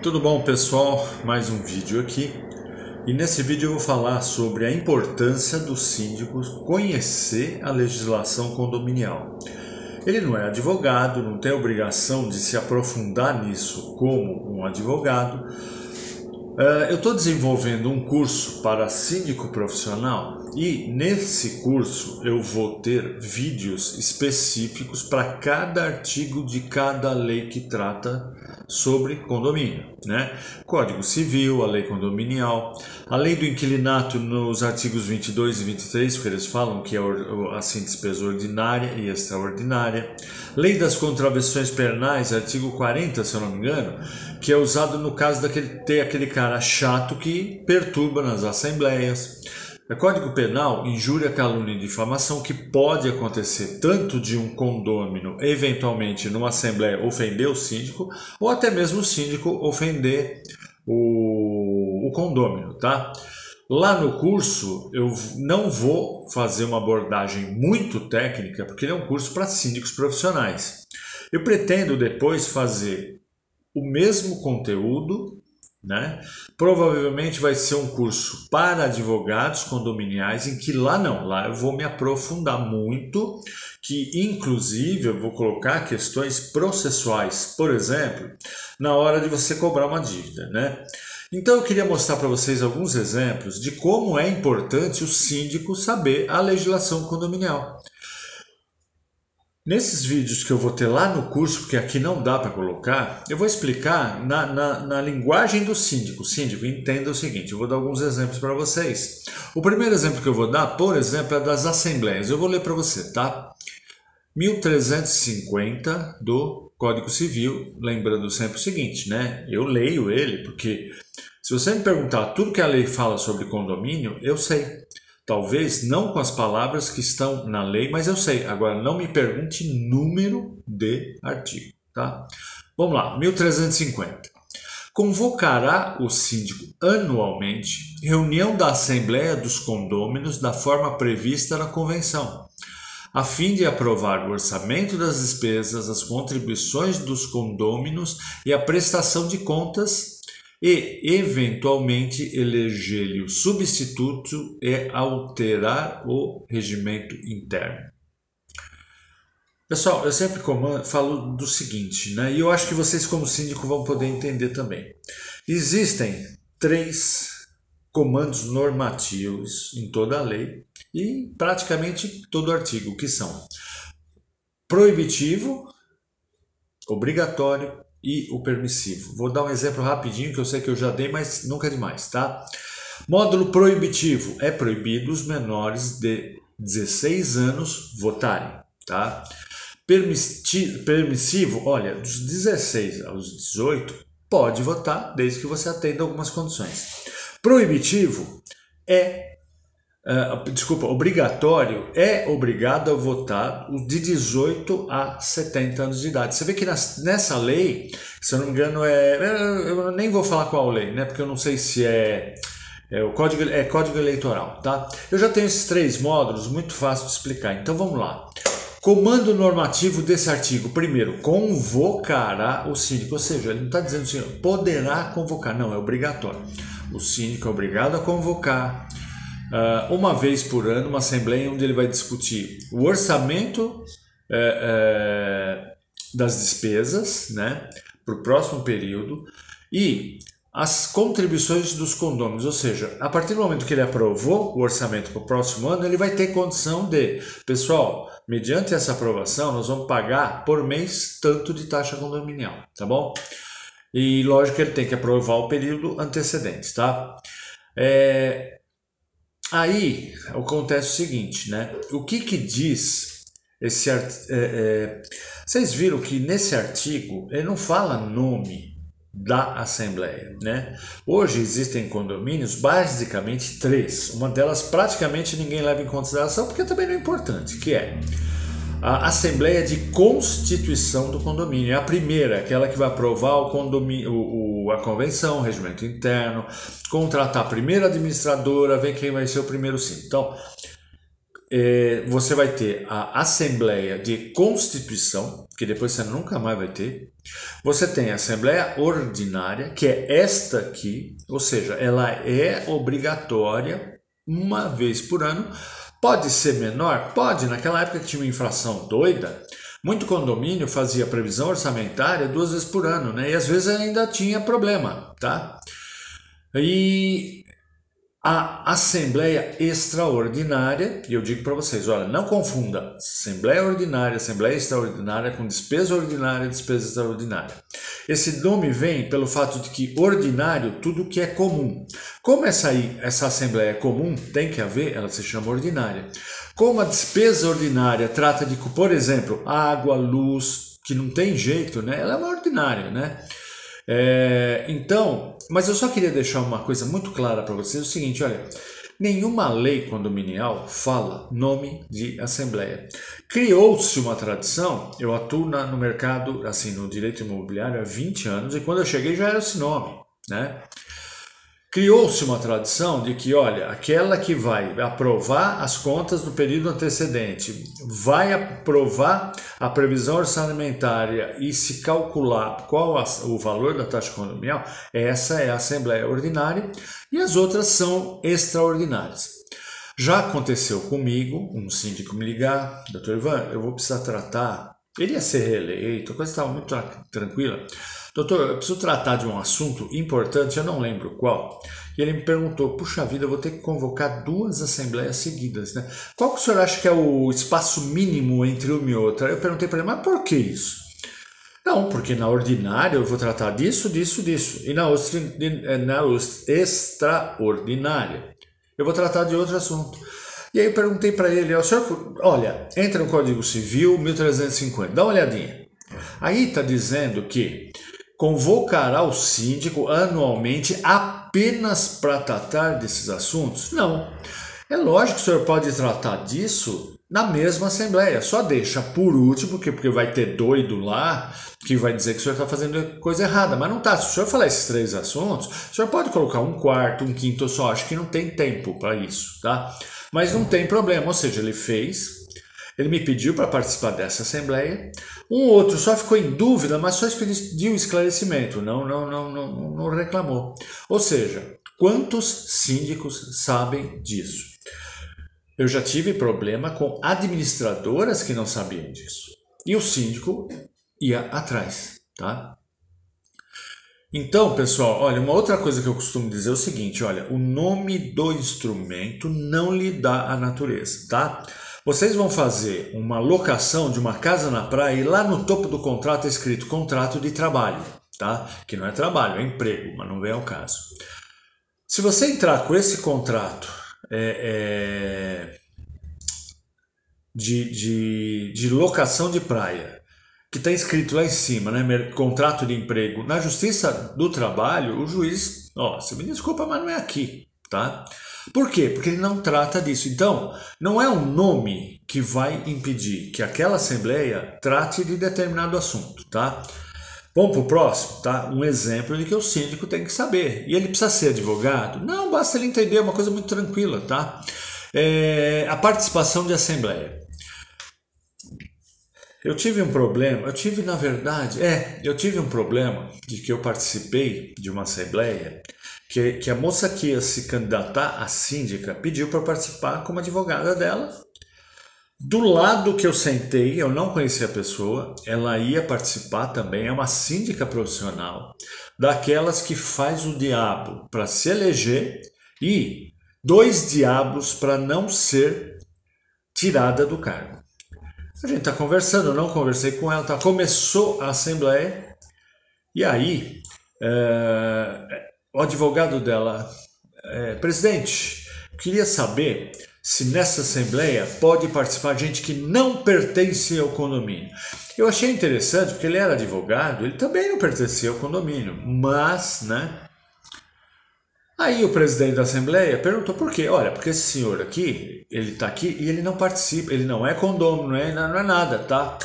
Tudo bom, pessoal? Mais um vídeo aqui. E nesse vídeo eu vou falar sobre a importância do síndico conhecer a legislação condominial. Ele não é advogado, não tem obrigação de se aprofundar nisso como um advogado. Eu estou desenvolvendo um curso para síndico profissional e nesse curso eu vou ter vídeos específicos para cada artigo de cada lei que trata sobre condomínio, né? Código Civil, a lei condominial, a lei do inquilinato nos artigos 22 e 23, que eles falam que é assim despesa ordinária e extraordinária, lei das contravenções penais, artigo 40, se eu não me engano, que é usado no caso ter aquele cara chato que perturba nas assembleias. Código Penal, injúria, calúnia e difamação, que pode acontecer tanto de um condômino, eventualmente numa assembleia, ofender o síndico, ou até mesmo o síndico ofender o condômino, tá? Lá no curso eu não vou fazer uma abordagem muito técnica, porque ele é um curso para síndicos profissionais. Eu pretendo depois fazer o mesmo conteúdo, né? Provavelmente vai ser um curso para advogados condominiais, em que lá eu vou me aprofundar muito, que inclusive eu vou colocar questões processuais, por exemplo, na hora de você cobrar uma dívida, né? Então eu queria mostrar para vocês alguns exemplos de como é importante o síndico saber a legislação condominial. Nesses vídeos que eu vou ter lá no curso, porque aqui não dá para colocar, eu vou explicar na linguagem do síndico. Síndico, entenda o seguinte, eu vou dar alguns exemplos para vocês. O primeiro exemplo que eu vou dar, por exemplo, é das assembleias. Eu vou ler para você, tá? 1350 do Código Civil, lembrando sempre o seguinte, né? Eu leio ele porque se você me perguntar tudo que a lei fala sobre condomínio, eu sei. Talvez não com as palavras que estão na lei, mas eu sei. Agora, não me pergunte número de artigo, tá? Vamos lá, 1350. Convocará o síndico anualmente reunião da Assembleia dos Condôminos da forma prevista na Convenção, a fim de aprovar o orçamento das despesas, as contribuições dos condôminos e a prestação de contas e, eventualmente, eleger-lhe o substituto e alterar o regimento interno. Pessoal, eu sempre falo do seguinte, né? E eu acho que vocês, como síndico, vão poder entender também. Existem 3 comandos normativos em toda a lei e praticamente todo artigo, que são proibitivo, obrigatório e o permissivo. Vou dar um exemplo rapidinho, que eu sei que eu já dei, mas nunca é demais, tá? Módulo proibitivo. É proibido os menores de 16 anos votarem, tá? Permissivo, olha, dos 16 aos 18, pode votar, desde que você atenda algumas condições. Proibitivo obrigatório, é obrigado a votar os de 18 a 70 anos de idade. Você vê que nessa lei, se eu não me engano, eu nem vou falar qual lei, né? Porque eu não sei se o Código Eleitoral, tá? Eu já tenho esses 3 módulos, muito fácil de explicar. Então vamos lá. Comando normativo desse artigo. Primeiro, convocará o síndico, ou seja, ele não está dizendo assim, poderá convocar, não, é obrigatório. O síndico é obrigado a convocar uma vez por ano uma assembleia onde ele vai discutir o orçamento das despesas, né, para o próximo período e as contribuições dos condôminos, ou seja, a partir do momento que ele aprovou o orçamento para o próximo ano, ele vai ter condição de, pessoal, mediante essa aprovação, nós vamos pagar por mês tanto de taxa condominial, tá bom? E lógico que ele tem que aprovar o período antecedente, tá? Aí acontece o seguinte, né? O que diz esse artigo? Vocês viram que nesse artigo ele não fala nome da Assembleia, né? Hoje existem condomínios, basicamente 3. Uma delas praticamente ninguém leva em consideração, porque também não é importante, que é a Assembleia de Constituição do Condomínio. É a primeira, aquela que vai aprovar o condomínio, a convenção, o regimento interno, contratar a primeira administradora, ver quem vai ser o primeiro síndico. Então, você vai ter a Assembleia de Constituição, que depois você nunca mais vai ter. Você tem a Assembleia Ordinária, que é esta aqui, ou seja, ela é obrigatória uma vez por ano. Pode ser menor? Pode. Naquela época que tinha uma inflação doida, muito condomínio fazia previsão orçamentária 2 vezes por ano, né? E às vezes ainda tinha problema, tá? E a Assembleia Extraordinária, e eu digo para vocês, olha, não confunda Assembleia Ordinária, Assembleia Extraordinária com despesa ordinária, despesa extraordinária. Esse nome vem pelo fato de que ordinário, tudo que é comum. Como essa Assembleia é comum, tem que haver, ela se chama ordinária. Como a despesa ordinária trata de, por exemplo, água, luz, que não tem jeito, né? Ela é uma ordinária, né? Então, mas eu só queria deixar uma coisa muito clara para vocês, o seguinte, olha, nenhuma lei condominial fala nome de assembleia. Criou-se uma tradição, eu atuo no mercado, assim, no direito imobiliário há 20 anos, e quando eu cheguei já era esse nome, né? Criou-se uma tradição de que, olha, aquela que vai aprovar as contas do período antecedente, vai aprovar a previsão orçamentária e se calcular qual o valor da taxa condominial, essa é a Assembleia Ordinária e as outras são extraordinárias. Já aconteceu comigo, um síndico me ligar, doutor Ivan, eu vou precisar tratar, ele ia ser reeleito, a coisa estava muito tranquila. Doutor, eu preciso tratar de um assunto importante, eu não lembro qual. E ele me perguntou, puxa vida, eu vou ter que convocar 2 assembleias seguidas, né? Qual que o senhor acha que é o espaço mínimo entre uma e outra? Eu perguntei para ele, mas por que isso? Não, porque na ordinária eu vou tratar disso, disso, disso. E na extraordinária eu vou tratar de outro assunto. E aí eu perguntei para ele, o senhor, olha, entra no Código Civil 1350, dá uma olhadinha. Aí está dizendo que convocará o síndico anualmente apenas para tratar desses assuntos? Não. É lógico que o senhor pode tratar disso na mesma assembleia, só deixa por último, porque vai ter doido lá que vai dizer que o senhor está fazendo coisa errada, mas não está. Se o senhor falar esses 3 assuntos, o senhor pode colocar um quarto, um quinto, eu só acho que não tem tempo para isso, tá? Mas não tem problema, ou seja, ele me pediu para participar dessa assembleia, um outro só ficou em dúvida, mas só pediu esclarecimento, não reclamou. Ou seja, quantos síndicos sabem disso? Eu já tive problema com administradoras que não sabiam disso. E o síndico ia atrás, tá? Então, pessoal, olha, uma outra coisa que eu costumo dizer é o seguinte, olha, o nome do instrumento não lhe dá a natureza, tá? Vocês vão fazer uma locação de uma casa na praia e lá no topo do contrato é escrito contrato de trabalho, tá? Que não é trabalho, é emprego, mas não vem ao caso. Se você entrar com esse contrato de locação de praia, que está escrito lá em cima, né, contrato de emprego, na Justiça do Trabalho, o juiz, você me desculpa, mas não é aqui, tá? Por quê? Porque ele não trata disso. Então, não é um nome que vai impedir que aquela assembleia trate de determinado assunto, tá? Vamos para o próximo, tá? Um exemplo de que o síndico tem que saber. E ele precisa ser advogado? Não, basta ele entender, é uma coisa muito tranquila, tá? A participação de assembleia. Eu tive um problema, eu tive um problema de que eu participei de uma assembleia que a moça que ia se candidatar a síndica pediu para participar como advogada dela. Do lado que eu sentei, eu não conhecia a pessoa, ela ia participar também, é uma síndica profissional, daquelas que faz o diabo para se eleger e 2 diabos para não ser tirada do cargo. A gente está conversando, eu não conversei com ela, tá? Começou a assembleia e aí o advogado dela, presidente, queria saber se nessa assembleia pode participar gente que não pertence ao condomínio. Eu achei interessante porque ele era advogado, ele também não pertencia ao condomínio, mas, né? Aí o presidente da assembleia perguntou por quê? Olha, porque esse senhor aqui, ele está aqui e ele não participa, ele não é condômino, não é nada, tá?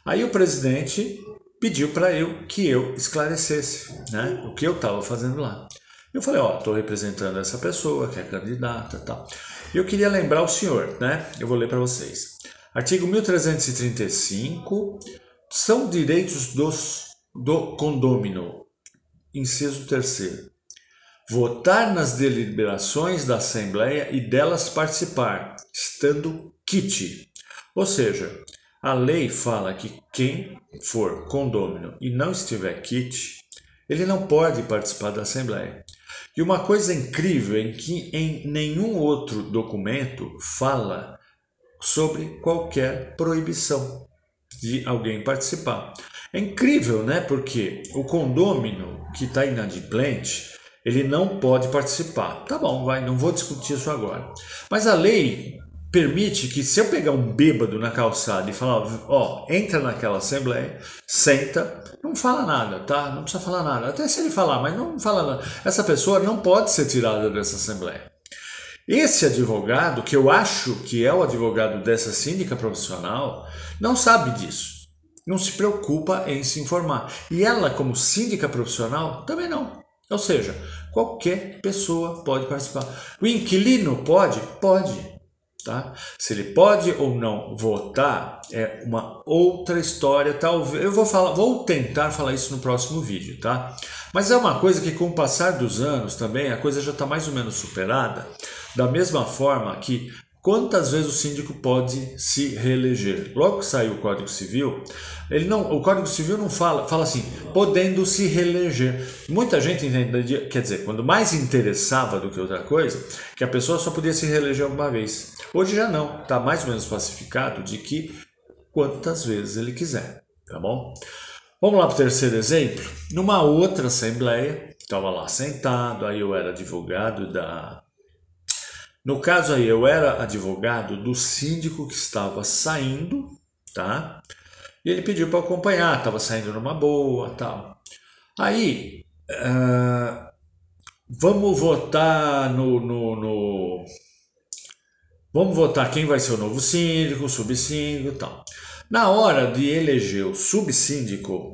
Aí o presidente pediu para que eu esclarecesse, né, o que eu estava fazendo lá. Eu falei, ó, estou representando essa pessoa que é candidata e tal. E eu queria lembrar o senhor, né? Eu vou ler para vocês. Artigo 1335, são direitos do condômino. Inciso 3º. Votar nas deliberações da Assembleia e delas participar, estando quite. Ou seja, a lei fala que quem for condômino e não estiver quite, ele não pode participar da Assembleia. E uma coisa incrível é que em nenhum outro documento fala sobre qualquer proibição de alguém participar. É incrível, né? Porque o condômino que está inadimplente, ele não pode participar. Tá bom, não vou discutir isso agora. Mas a lei permite que, se eu pegar um bêbado na calçada e falar, ó, entra naquela assembleia, senta, não fala nada, tá? Não precisa falar nada. Até se ele falar, mas não fala nada. Essa pessoa não pode ser tirada dessa assembleia. Esse advogado, que eu acho que é o advogado dessa síndica profissional, não sabe disso. Não se preocupa em se informar. E ela, como síndica profissional, também não. Ou seja, qualquer pessoa pode participar. O inquilino pode? Pode. Tá? Se ele pode ou não votar é uma outra história. Talvez eu vou tentar falar isso no próximo vídeo, tá? Mas é uma coisa que, com o passar dos anos também, a coisa já está mais ou menos superada. Da mesma forma que quantas vezes o síndico pode se reeleger? Logo que saiu o Código Civil, o Código Civil não fala assim, podendo se reeleger. Muita gente entende, quer dizer, quando mais interessava do que outra coisa, que a pessoa só podia se reeleger uma vez. Hoje já não, está mais ou menos pacificado de que quantas vezes ele quiser, tá bom? Vamos lá para o terceiro exemplo. Numa outra assembleia, estava lá sentado, aí eu era advogado No caso aí, eu era advogado do síndico que estava saindo, tá? E ele pediu para acompanhar, estava saindo numa boa, tal. Aí, vamos votar Vamos votar quem vai ser o novo síndico, o subsíndico e tal. Na hora de eleger o subsíndico,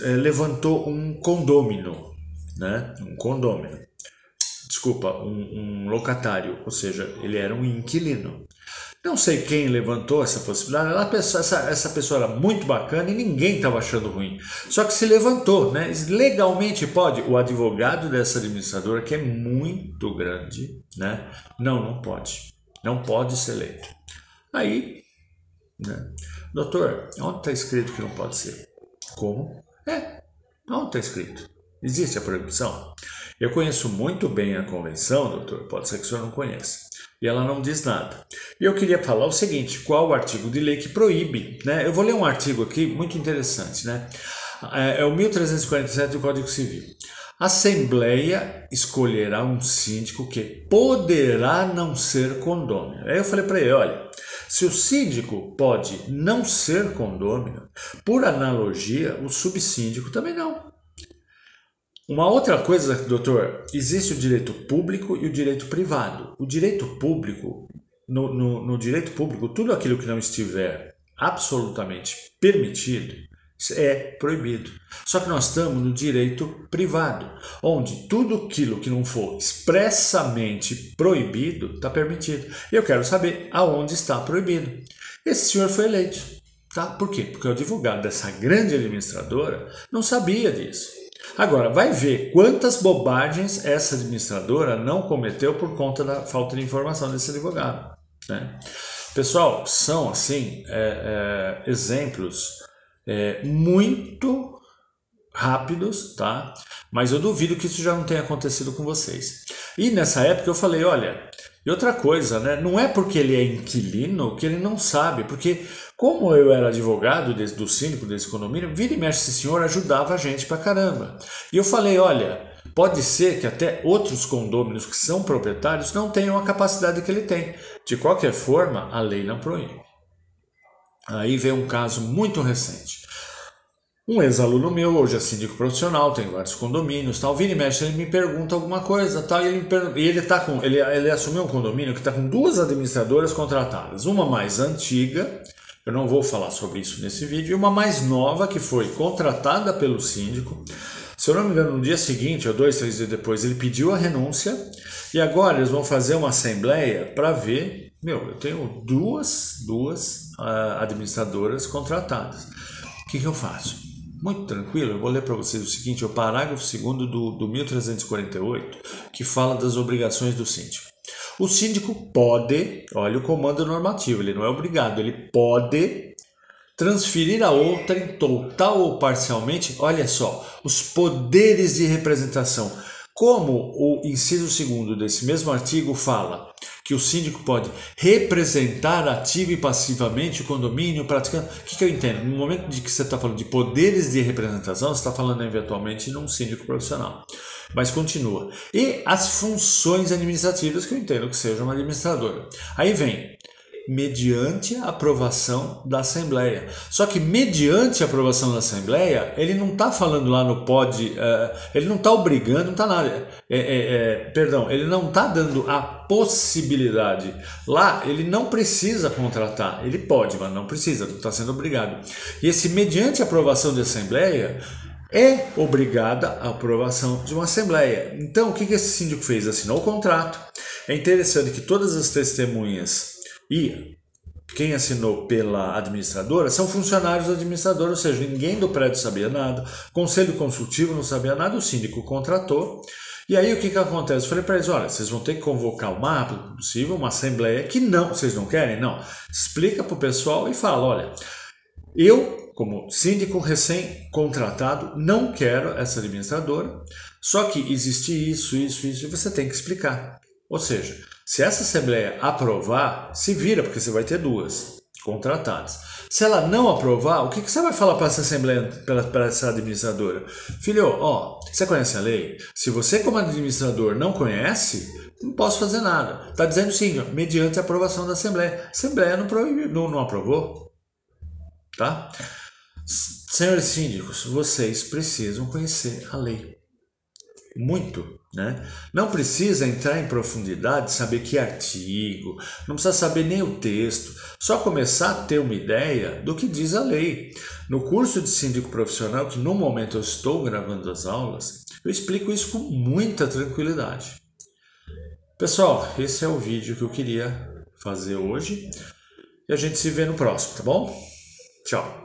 levantou um condômino, né? Um condômino. Desculpa, um locatário, ou seja, ele era um inquilino. Não sei quem levantou essa possibilidade, essa pessoa era muito bacana e ninguém estava achando ruim. Só que se levantou, né? Legalmente pode. O advogado dessa administradora, que é muito grande, né? Não pode. Não pode ser eleito. Aí, né? Doutor, onde está escrito que não pode ser? Como? Onde está escrito? Existe a proibição? Eu conheço muito bem a convenção, doutor, pode ser que o senhor não conheça. E ela não diz nada. E eu queria falar o seguinte, qual o artigo de lei que proíbe, né? Eu vou ler um artigo aqui muito interessante, né? É o 1347 do Código Civil. A Assembleia escolherá um síndico que poderá não ser condômino. Aí eu falei para ele, olha, se o síndico pode não ser condômino, por analogia, o subsíndico também não. Uma outra coisa, doutor, existe o direito público e o direito privado. O direito público, no direito público, tudo aquilo que não estiver absolutamente permitido é proibido. Só que nós estamos no direito privado, onde tudo aquilo que não for expressamente proibido está permitido. E eu quero saber aonde está proibido. Esse senhor foi eleito, tá? Por quê? Porque o advogado dessa grande administradora não sabia disso. Agora, vai ver quantas bobagens essa administradora não cometeu por conta da falta de informação desse advogado, né? Pessoal, são assim exemplos muito rápidos, tá? Mas eu duvido que isso já não tenha acontecido com vocês. E nessa época eu falei, olha, e outra coisa, né? Não é porque ele é inquilino que ele não sabe, porque como eu era advogado do síndico desse condomínio, vira e mexe, esse senhor ajudava a gente pra caramba. E eu falei, olha, pode ser que até outros condôminos que são proprietários não tenham a capacidade que ele tem. De qualquer forma, a lei não proíbe. Aí veio um caso muito recente. Um ex-aluno meu, hoje é síndico profissional, tem vários condomínios, tal, vira e mexe, ele me pergunta alguma coisa, tal, e ele assumiu um condomínio que está com duas administradoras contratadas, uma mais antiga, eu não vou falar sobre isso nesse vídeo, e uma mais nova que foi contratada pelo síndico Se eu não me engano, no dia seguinte, ou 2, 3 dias depois, ele pediu a renúncia e agora eles vão fazer uma assembleia para ver. Meu, eu tenho duas administradoras contratadas. O que eu faço? Muito tranquilo, eu vou ler para vocês o seguinte, é o parágrafo 2º do 1348, que fala das obrigações do síndico. O síndico pode, olha o comando normativo, ele não é obrigado, ele pode transferir a outrem total ou parcialmente, olha só, os poderes de representação. Como o inciso 2º desse mesmo artigo fala que o síndico pode representar ativa e passivamente o condomínio, praticando... O que eu entendo? No momento de que você está falando de poderes de representação, você está falando eventualmente num síndico profissional. Mas continua. E as funções administrativas que eu entendo que seja uma administradora. Aí vem... mediante a aprovação da Assembleia. Só que mediante a aprovação da Assembleia, ele não está falando lá no pode, ele não está obrigando, não está nada, perdão, ele não está dando a possibilidade. Lá ele não precisa contratar, ele pode, mas não precisa, não está sendo obrigado. E esse mediante a aprovação da Assembleia é obrigada a aprovação de uma Assembleia. Então o que esse síndico fez? Assinou o contrato. É interessante que todas as testemunhas e quem assinou pela administradora são funcionários da administradora, ou seja, ninguém do prédio sabia nada, conselho consultivo não sabia nada, o síndico contratou. E aí o que acontece? Eu falei para eles, olha, vocês vão ter que convocar o mais rápido possível uma assembleia que não, vocês não querem? Não. Explica para o pessoal e fala, olha, eu, como síndico recém-contratado, não quero essa administradora, só que existe isso, e você tem que explicar. Ou seja, se essa assembleia aprovar, se vira, porque você vai ter duas contratadas. Se ela não aprovar, o que você vai falar para essa assembleia, para essa administradora? Filho, ó, você conhece a lei? Se você como administrador não conhece, não posso fazer nada. Está dizendo sim, mediante a aprovação da assembleia. A assembleia não aprovou. Tá? Senhores síndicos, vocês precisam conhecer a lei. Muito, né? Não precisa entrar em profundidade, saber que artigo, não precisa saber nem o texto, só começar a ter uma ideia do que diz a lei. No curso de síndico profissional, que no momento eu estou gravando as aulas, eu explico isso com muita tranquilidade. Pessoal, esse é o vídeo que eu queria fazer hoje e a gente se vê no próximo, tá bom? Tchau!